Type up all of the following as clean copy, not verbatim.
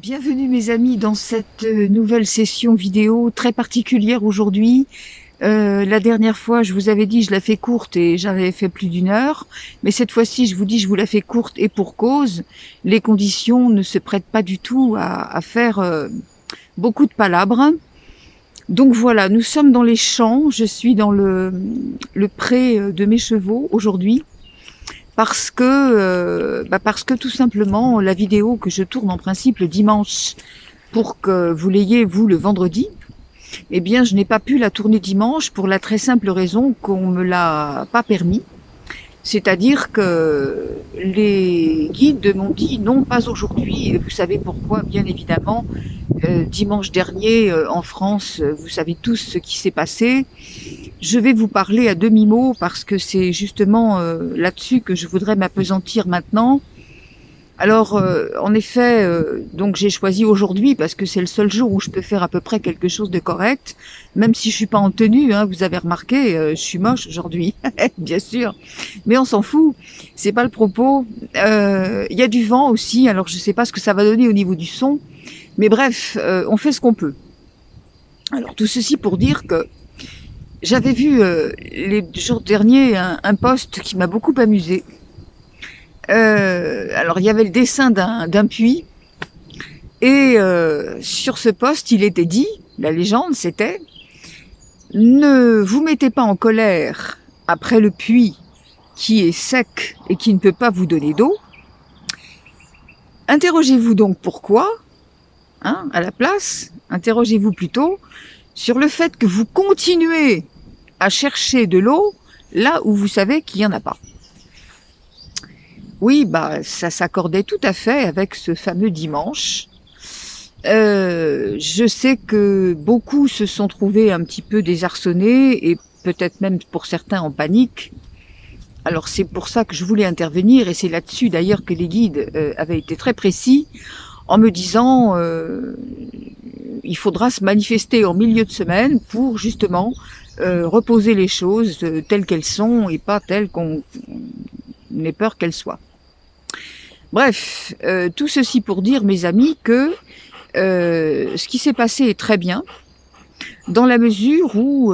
Bienvenue mes amis dans cette nouvelle session vidéo très particulière aujourd'hui. La dernière fois, je vous avais dit je la fais courte et j'avais fait plus d'1 heure. Mais cette fois-ci, je vous dis je vous la fais courte et pour cause. Les conditions ne se prêtent pas du tout à faire beaucoup de palabres. Donc voilà, nous sommes dans les champs. Je suis dans le pré de mes chevaux aujourd'hui. Parce que tout simplement, la vidéo que je tourne en principe le dimanche pour que vous l'ayez, vous, le vendredi, eh bien, je n'ai pas pu la tourner dimanche pour la très simple raison qu'on me l'a pas permis. C'est-à-dire que les guides m'ont dit non, pas aujourd'hui. Et vous savez pourquoi, bien évidemment. Dimanche dernier, en France, vous savez tous ce qui s'est passé. Je vais vous parler à demi-mot parce que c'est justement là-dessus que je voudrais m'appesantir maintenant. Alors, en effet, donc j'ai choisi aujourd'hui parce que c'est le seul jour où je peux faire à peu près quelque chose de correct, même si je suis pas en tenue, hein, vous avez remarqué, je suis moche aujourd'hui, bien sûr, mais on s'en fout, c'est pas le propos. Il y a du vent aussi, alors je sais pas ce que ça va donner au niveau du son, mais bref, on fait ce qu'on peut. Alors tout ceci pour dire que j'avais vu les jours derniers un post qui m'a beaucoup amusé. Alors il y avait le dessin d'un puits et sur ce post il était dit, la légende c'était « Ne vous mettez pas en colère après le puits qui est sec et qui ne peut pas vous donner d'eau. Interrogez-vous donc pourquoi, hein, à la place, interrogez-vous plutôt sur le fait que vous continuez à chercher de l'eau là où vous savez qu'il n'y en a pas. » Oui, ça s'accordait tout à fait avec ce fameux dimanche. Je sais que beaucoup se sont trouvés un petit peu désarçonnés et peut-être même pour certains en panique. Alors c'est pour ça que je voulais intervenir et c'est là-dessus d'ailleurs que les guides avaient été très précis en me disant il faudra se manifester en milieu de semaine pour justement reposer les choses telles qu'elles sont et pas telles qu'on ait peur qu'elles soient. Bref, tout ceci pour dire, mes amis, que ce qui s'est passé est très bien, dans la mesure où,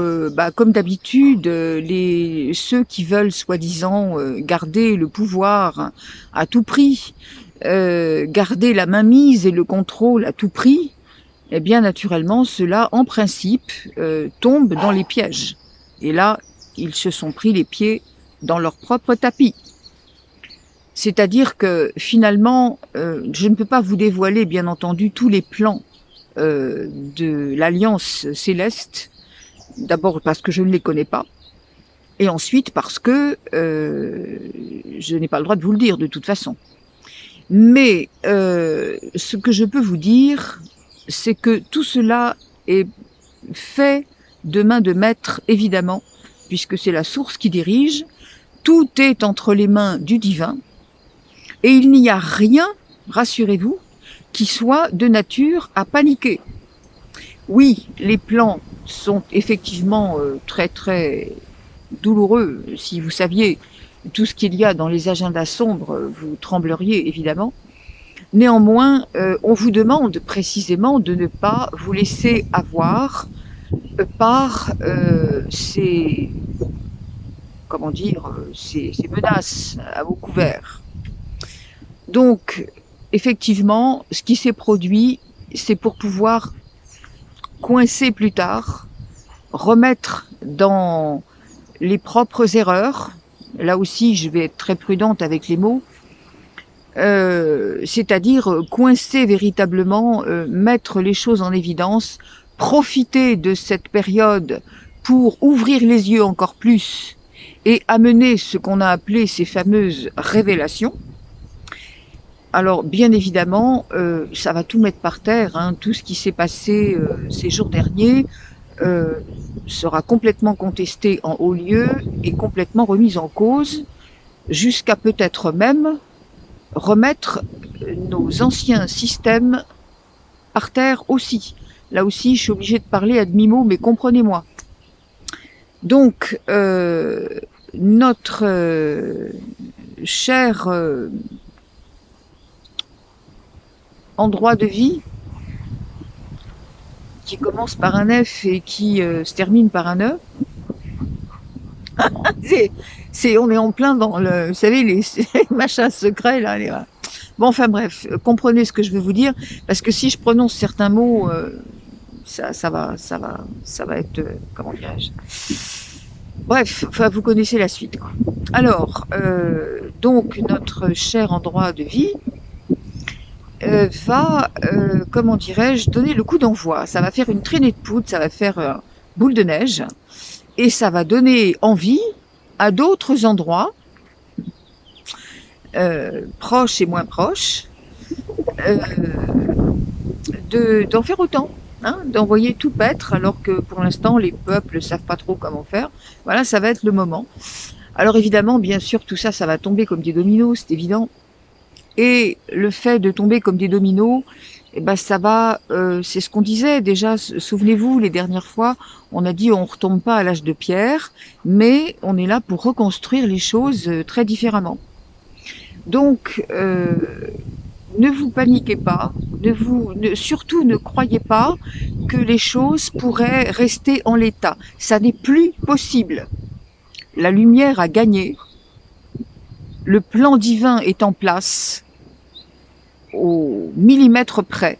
comme d'habitude, ceux qui veulent soi-disant garder le pouvoir à tout prix, garder la mainmise et le contrôle à tout prix, eh bien naturellement, ceux-là, en principe, tombent dans les pièges. Et là, ils se sont pris les pieds dans leur propre tapis. C'est-à-dire que finalement, je ne peux pas vous dévoiler, bien entendu, tous les plans de l'Alliance Céleste. D'abord parce que je ne les connais pas, et ensuite parce que je n'ai pas le droit de vous le dire de toute façon. Mais ce que je peux vous dire, c'est que tout cela est fait de main de maître, évidemment, puisque c'est la source qui dirige. Tout est entre les mains du divin. Et il n'y a rien, rassurez-vous, qui soit de nature à paniquer. Oui, les plans sont effectivement très très douloureux. Si vous saviez tout ce qu'il y a dans les agendas sombres, vous trembleriez évidemment. Néanmoins, on vous demande précisément de ne pas vous laisser avoir par ces menaces à vos couverts. Donc, effectivement, ce qui s'est produit, c'est pour pouvoir coincer plus tard, remettre dans les propres erreurs. Là aussi, je vais être très prudente avec les mots. C'est-à-dire coincer véritablement, mettre les choses en évidence, profiter de cette période pour ouvrir les yeux encore plus et amener ce qu'on a appelé ces fameuses révélations. Alors, bien évidemment, ça va tout mettre par terre, hein. Tout ce qui s'est passé ces jours derniers sera complètement contesté en haut lieu et complètement remis en cause, jusqu'à peut-être même remettre nos anciens systèmes par terre aussi. Là aussi, je suis obligée de parler à demi-mot, mais comprenez-moi. Donc, notre cher endroit de vie qui commence par un F et qui se termine par un E. On est en plein dans le, vous savez, les machins secrets là. Bon, enfin bref, comprenez ce que je veux vous dire, parce que si je prononce certains mots, ça va être, comment dirais-je. Bref, enfin, vous connaissez la suite, quoi. Alors, donc notre cher endroit de vie va, comment dirais-je, donner le coup d'envoi. Ça va faire une traînée de poudre, ça va faire boule de neige, et ça va donner envie à d'autres endroits, proches et moins proches, d'en faire autant, hein, d'envoyer tout paître, alors que pour l'instant les peuples ne savent pas trop comment faire. Voilà, ça va être le moment. Alors évidemment, bien sûr, tout ça, ça va tomber comme des dominos, c'est évident. Et le fait de tomber comme des dominos, eh ben ça va, c'est ce qu'on disait déjà, souvenez-vous, les dernières fois, on a dit on ne retombe pas à l'âge de pierre, mais on est là pour reconstruire les choses très différemment. Donc, ne vous paniquez pas, surtout ne croyez pas que les choses pourraient rester en l'état. Ça n'est plus possible. La lumière a gagné, le plan divin est en place, au millimètre près.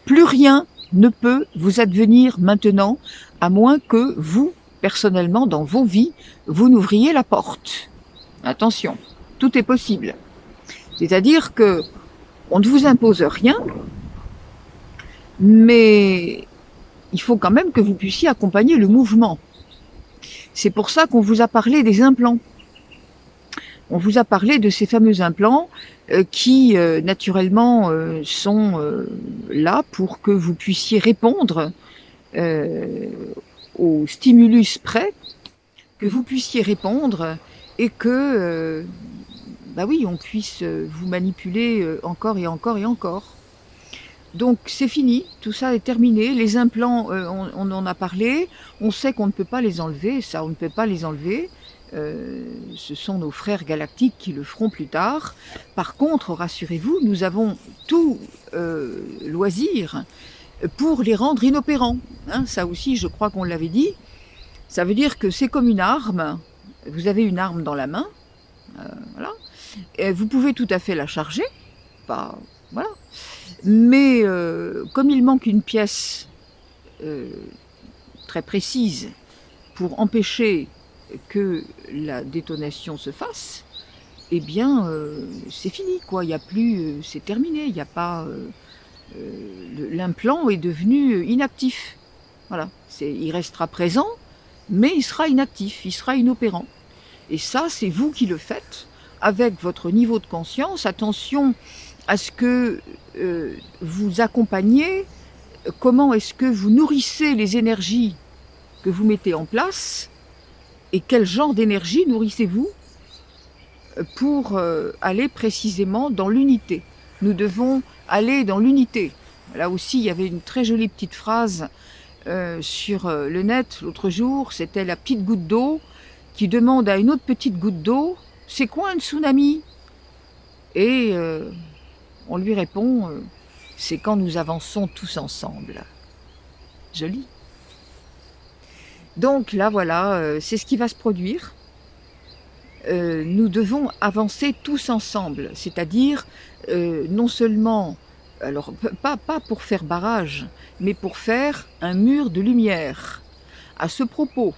Plus rien ne peut vous advenir maintenant, à moins que vous, personnellement, dans vos vies, vous n'ouvriez la porte. Attention, tout est possible. C'est-à-dire que on ne vous impose rien, mais il faut quand même que vous puissiez accompagner le mouvement. C'est pour ça qu'on vous a parlé des implants. On vous a parlé de ces fameux implants qui, naturellement, sont là pour que vous puissiez répondre au stimulus prêt, que vous puissiez répondre et que, bah oui, on puisse vous manipuler encore et encore et encore. Donc c'est fini, tout ça est terminé. Les implants, on en a parlé, on sait qu'on ne peut pas les enlever, ça on ne peut pas les enlever. Ce sont nos frères galactiques qui le feront plus tard. Par contre, rassurez-vous, nous avons tout loisir pour les rendre inopérants. Hein, ça aussi, je crois qu'on l'avait dit. Ça veut dire que c'est comme une arme. Vous avez une arme dans la main, voilà. Et vous pouvez tout à fait la charger, pas, voilà. Mais comme il manque une pièce très précise pour empêcher que la détonation se fasse, eh bien c'est fini, quoi. Il n'y a plus, c'est terminé. Il n'y a pas, l'implant est devenu inactif. Voilà, il restera présent, mais il sera inactif, il sera inopérant. Et ça, c'est vous qui le faites avec votre niveau de conscience. Attention à ce que vous accompagnez. Comment est-ce que vous nourrissez les énergies que vous mettez en place et quel genre d'énergie nourrissez-vous pour aller précisément dans l'unité. Nous devons aller dans l'unité. Là aussi, il y avait une très jolie petite phrase sur le net l'autre jour. C'était la petite goutte d'eau qui demande à une autre petite goutte d'eau « C'est quoi un tsunami ?» Et on lui répond « C'est quand nous avançons tous ensemble. » Joli. Donc là, voilà, c'est ce qui va se produire. Nous devons avancer tous ensemble, c'est-à-dire non seulement, alors pas pour faire barrage, mais pour faire un mur de lumière. À ce propos,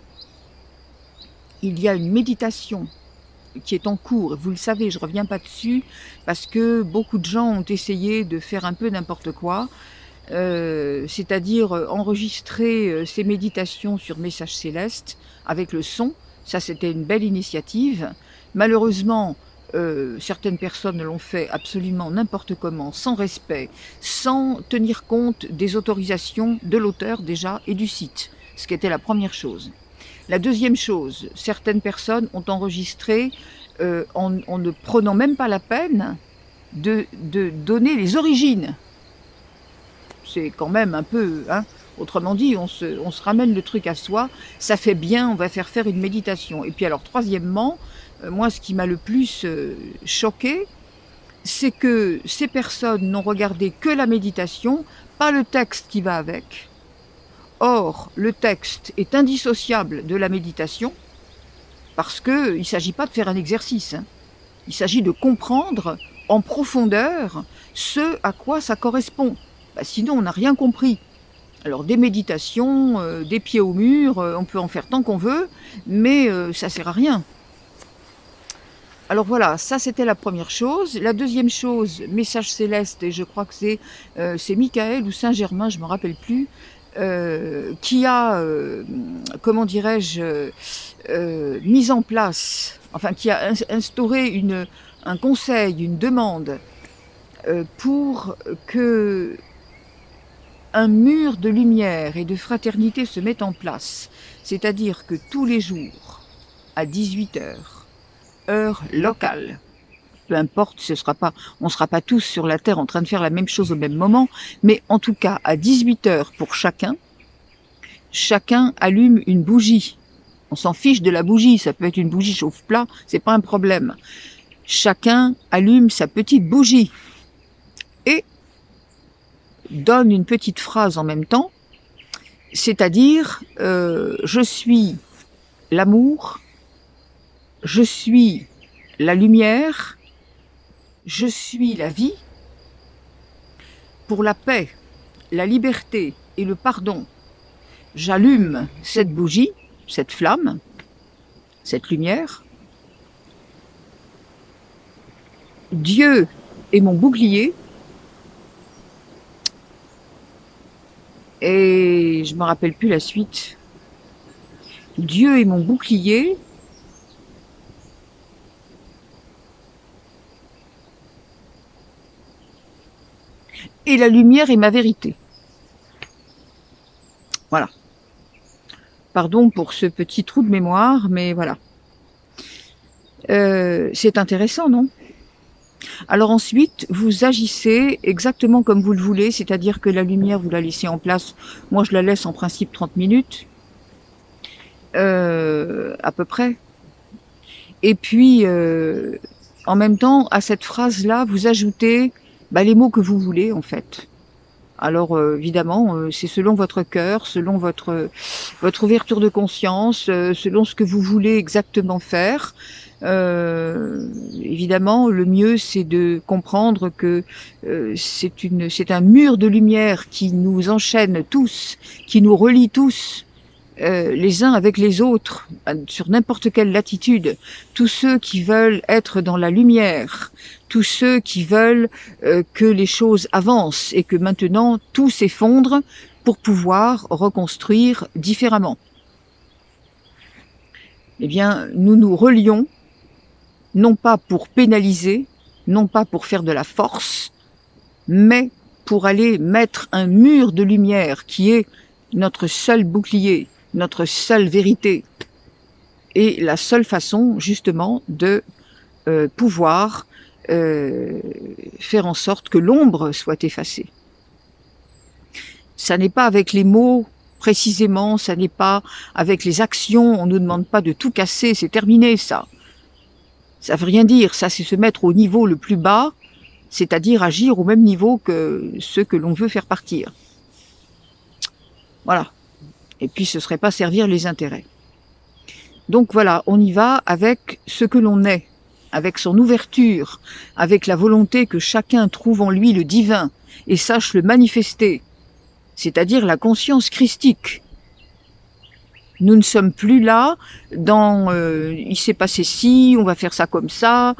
il y a une méditation qui est en cours, vous le savez, je ne reviens pas dessus, parce que beaucoup de gens ont essayé de faire un peu n'importe quoi, c'est-à-dire enregistrer ces méditations sur Message Céleste avec le son. Ça, c'était une belle initiative. Malheureusement, certaines personnes l'ont fait absolument n'importe comment, sans respect, sans tenir compte des autorisations de l'auteur déjà et du site, ce qui était la première chose. La deuxième chose, certaines personnes ont enregistré en ne prenant même pas la peine de donner les origines. C'est quand même un peu, hein, autrement dit, on se ramène le truc à soi, ça fait bien, on va faire une méditation. Et puis alors, troisièmement, moi, ce qui m'a le plus choqué, c'est que ces personnes n'ont regardé que la méditation, pas le texte qui va avec. Or, le texte est indissociable de la méditation, parce qu'il ne s'agit pas de faire un exercice, hein. Il s'agit de comprendre en profondeur ce à quoi ça correspond. Bah, sinon, on n'a rien compris. Alors, des méditations, des pieds au mur, on peut en faire tant qu'on veut, mais ça ne sert à rien. Alors voilà, ça c'était la première chose. La deuxième chose, message céleste, et je crois que c'est Michael ou Saint-Germain, je ne me rappelle plus, qui a, comment dirais-je, mis en place, enfin qui a instauré un conseil, une demande pour que un mur de lumière et de fraternité se mette en place. C'est-à-dire que tous les jours, à 18h, heure locale, peu importe, on ne sera pas tous sur la Terre en train de faire la même chose au même moment, mais en tout cas à 18h pour chacun allume une bougie. On s'en fiche de la bougie, ça peut être une bougie chauffe-plat, c'est pas un problème. Chacun allume sa petite bougie et donne une petite phrase en même temps, c'est-à-dire je suis l'amour, je suis la lumière, je suis la vie, pour la paix, la liberté et le pardon. J'allume cette bougie, cette flamme, cette lumière. Dieu est mon bouclier. Et je ne me rappelle plus la suite. Dieu est mon bouclier. Et la lumière est ma vérité. Voilà. Pardon pour ce petit trou de mémoire, mais voilà. C'est intéressant, non ? Alors ensuite, vous agissez exactement comme vous le voulez, c'est-à-dire que la lumière, vous la laissez en place. Moi, je la laisse en principe 30 minutes, à peu près. Et puis, en même temps, à cette phrase-là, vous ajoutez les mots que vous voulez, en fait. Alors, évidemment, c'est selon votre cœur, selon votre ouverture de conscience, selon ce que vous voulez exactement faire. Évidemment, le mieux, c'est de comprendre que c'est un mur de lumière qui nous enchaîne tous, qui nous relie tous, les uns avec les autres, sur n'importe quelle latitude. Tous ceux qui veulent être dans la lumière, tous ceux qui veulent que les choses avancent et que maintenant tout s'effondre pour pouvoir reconstruire différemment. Eh bien, nous nous relions, non pas pour pénaliser, non pas pour faire de la force, mais pour aller mettre un mur de lumière qui est notre seul bouclier, notre seule vérité, et la seule façon justement de pouvoir faire en sorte que l'ombre soit effacée. Ça n'est pas avec les mots précisément, ça n'est pas avec les actions, on ne nous demande pas de tout casser, c'est terminé ça. Ça veut rien dire, ça c'est se mettre au niveau le plus bas, c'est-à-dire agir au même niveau que ceux que l'on veut faire partir. Voilà. Et puis ce ne serait pas servir les intérêts. Donc voilà, on y va avec ce que l'on est, avec son ouverture, avec la volonté que chacun trouve en lui le divin et sache le manifester, c'est-à-dire la conscience christique. Nous ne sommes plus là dans il s'est passé ci, on va faire ça comme ça,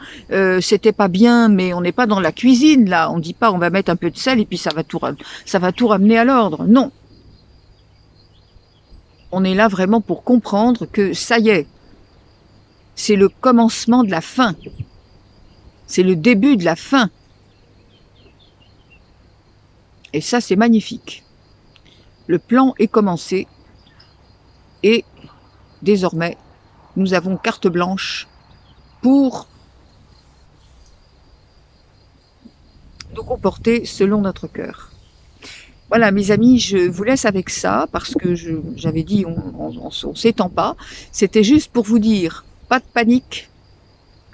c'était pas bien, mais on n'est pas dans la cuisine là, on dit pas on va mettre un peu de sel et puis ça va tout ramener à l'ordre. Non. On est là vraiment pour comprendre que ça y est, c'est le commencement de la fin. C'est le début de la fin. Et ça, c'est magnifique. Le plan est commencé et désormais, nous avons carte blanche pour nous comporter selon notre cœur. Voilà, mes amis, je vous laisse avec ça, parce que j'avais dit, on s'étend pas. C'était juste pour vous dire, pas de panique,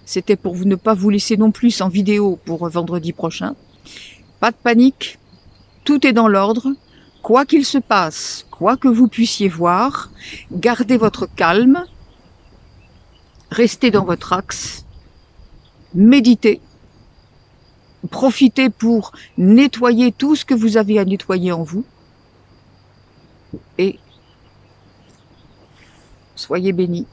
C'était pour ne pas vous laisser non plus en vidéo pour vendredi prochain. Pas de panique, tout est dans l'ordre. Quoi qu'il se passe, quoi que vous puissiez voir, gardez votre calme, restez dans votre axe, méditez, profitez pour nettoyer tout ce que vous avez à nettoyer en vous et soyez bénis.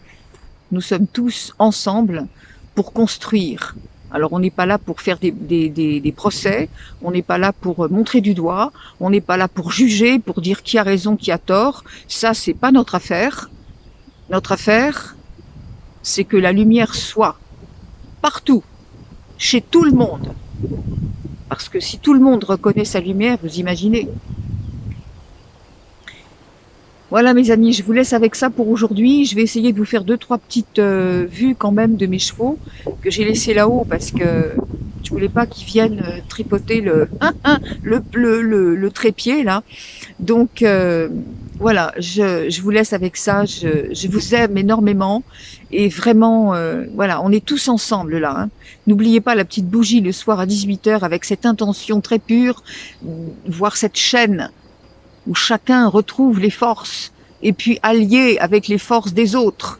Nous sommes tous ensemble pour construire. Alors on n'est pas là pour faire des procès, on n'est pas là pour montrer du doigt, on n'est pas là pour juger, pour dire qui a raison, qui a tort. Ça, c'est pas notre affaire. Notre affaire, c'est que la lumière soit partout, chez tout le monde. Parce que si tout le monde reconnaît sa lumière, vous imaginez. Voilà mes amis, je vous laisse avec ça pour aujourd'hui. Je vais essayer de vous faire 2-3 petites vues quand même de mes chevaux que j'ai laissés là-haut parce que je voulais pas qu'ils viennent tripoter le trépied là. Donc voilà, je vous laisse avec ça. Je vous aime énormément et vraiment voilà, on est tous ensemble là. Hein. N'oubliez pas la petite bougie le soir à 18 h avec cette intention très pure, voir cette chaîne où chacun retrouve les forces et puis allié avec les forces des autres.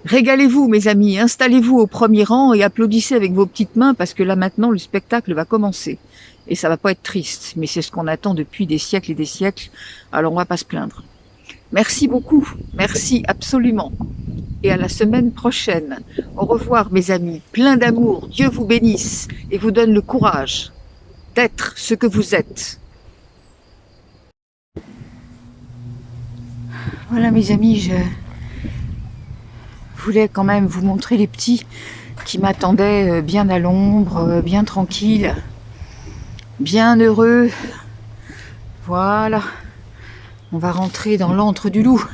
Régalez-vous mes amis, installez-vous au premier rang et applaudissez avec vos petites mains parce que là maintenant le spectacle va commencer. Et ça va pas être triste, mais c'est ce qu'on attend depuis des siècles et des siècles, alors on va pas se plaindre. Merci beaucoup, merci absolument. Et à la semaine prochaine. Au revoir mes amis, plein d'amour, Dieu vous bénisse et vous donne le courage d'être ce que vous êtes. Voilà mes amis, je voulais quand même vous montrer les petits qui m'attendaient bien à l'ombre, bien tranquilles, bien heureux. Voilà, on va rentrer dans l'antre du loup.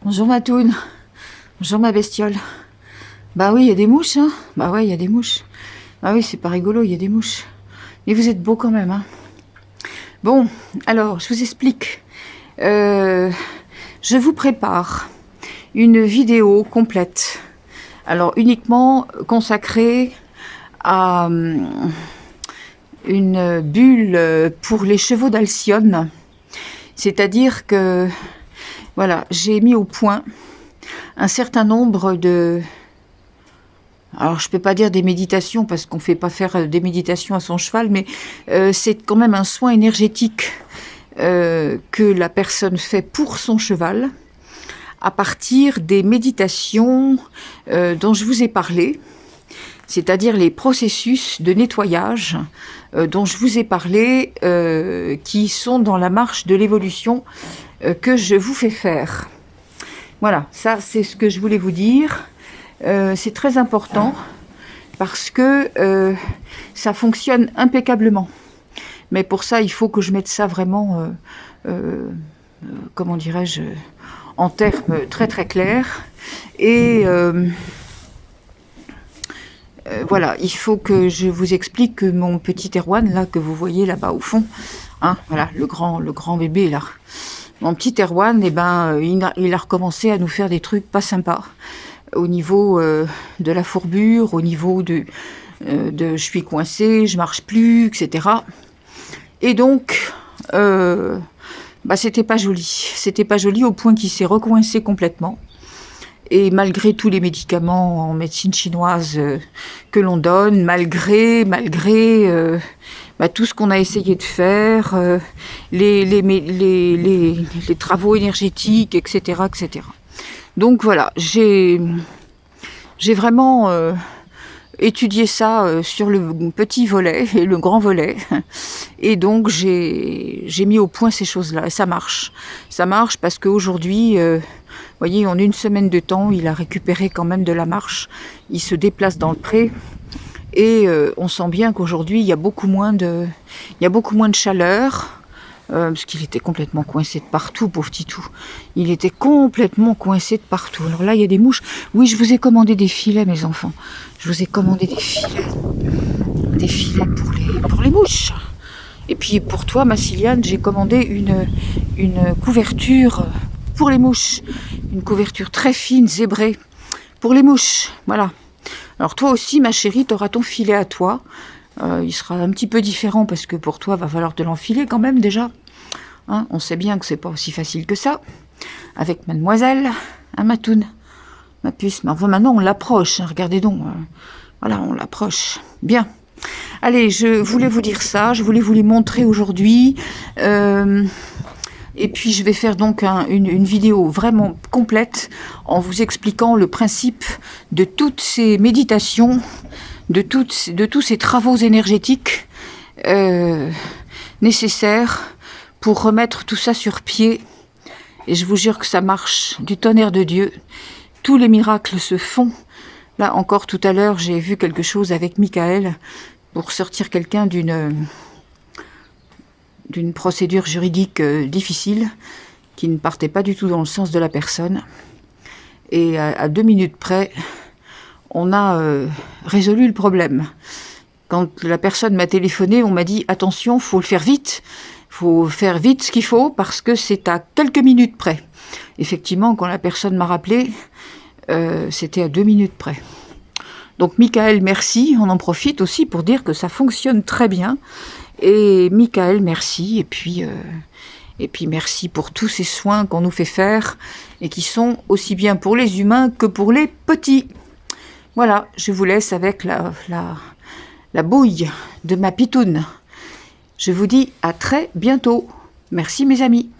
Bonjour Matoune, bonjour ma bestiole. Bah oui, il y a des mouches, hein. Bah ouais, il y a des mouches. Ah oui, c'est pas rigolo, il y a des mouches. Mais vous êtes beaux quand même, hein. Bon, alors, je vous explique. Je vous prépare une vidéo complète. Alors, uniquement consacrée à une bulle pour les chevaux d'Alcyone. C'est-à-dire que, voilà, j'ai mis au point un certain nombre de... Alors, je peux pas dire des méditations parce qu'on fait pas faire des méditations à son cheval, mais c'est quand même un soin énergétique que la personne fait pour son cheval à partir des méditations dont je vous ai parlé, c'est-à-dire les processus de nettoyage dont je vous ai parlé, qui sont dans la marche de l'évolution que je vous fais faire. Voilà, ça c'est ce que je voulais vous dire. C'est très important parce que ça fonctionne impeccablement. Mais pour ça, il faut que je mette ça vraiment, comment dirais-je, en termes très très clairs. Et voilà, il faut que je vous explique que mon petit Erwan, là, que vous voyez là-bas au fond, hein, voilà, le grand bébé là. Mon petit Erwan, eh ben, il a recommencé à nous faire des trucs pas sympas. Au niveau de la fourbure, au niveau de je suis coincée, je marche plus, etc. Et donc, bah, c'était pas joli. C'était pas joli au point qu'il s'est recoincé complètement. Et malgré tous les médicaments en médecine chinoise que l'on donne, malgré bah, tout ce qu'on a essayé de faire, les travaux énergétiques, etc., etc. Donc voilà, j'ai vraiment étudié ça sur le petit volet et le grand volet. Et donc j'ai mis au point ces choses-là. Et ça marche. Ça marche parce qu'aujourd'hui, vous voyez, en une semaine de temps, il a récupéré quand même de la marche. Il se déplace dans le pré. Et on sent bien qu'aujourd'hui, il y a beaucoup moins de chaleur. Parce qu'il était complètement coincé de partout, pauvre Titou. Il était complètement coincé de partout. Alors là, il y a des mouches. Oui, je vous ai commandé des filets, mes enfants. Je vous ai commandé des filets. Des filets pour les mouches. Et puis pour toi, Massiliane, j'ai commandé une couverture pour les mouches. Une couverture très fine, zébrée, pour les mouches. Voilà. Alors toi aussi, ma chérie, tu auras ton filet à toi. Il sera un petit peu différent parce que pour toi, va falloir te l'enfiler quand même déjà. Hein, on sait bien que c'est pas aussi facile que ça. Avec mademoiselle, hein, Matoune, ma puce. Mais enfin, maintenant, on l'approche. Hein, regardez donc. Voilà, on l'approche. Bien. Allez, je voulais vous dire ça. Je voulais vous les montrer aujourd'hui. Et puis, je vais faire donc une vidéo vraiment complète en vous expliquant le principe de toutes ces méditations, de tous ces travaux énergétiques nécessaires pour remettre tout ça sur pied. Et je vous jure que ça marche du tonnerre de Dieu. Tous les miracles se font. Là, encore tout à l'heure, j'ai vu quelque chose avec Michael pour sortir quelqu'un d'une procédure juridique difficile qui ne partait pas du tout dans le sens de la personne. Et à 2 minutes près, on a résolu le problème. Quand la personne m'a téléphoné, on m'a dit « Attention, faut le faire vite. Il faut faire vite ce qu'il faut parce que c'est à quelques minutes près. » Effectivement, quand la personne m'a rappelé, c'était à 2 minutes près. Donc, Michael, merci. On en profite aussi pour dire que ça fonctionne très bien. Et Michael, merci. Et puis merci pour tous ces soins qu'on nous fait faire et qui sont aussi bien pour les humains que pour les petits. Voilà, je vous laisse avec la bouille de ma pitoune. Je vous dis à très bientôt. Merci mes amis.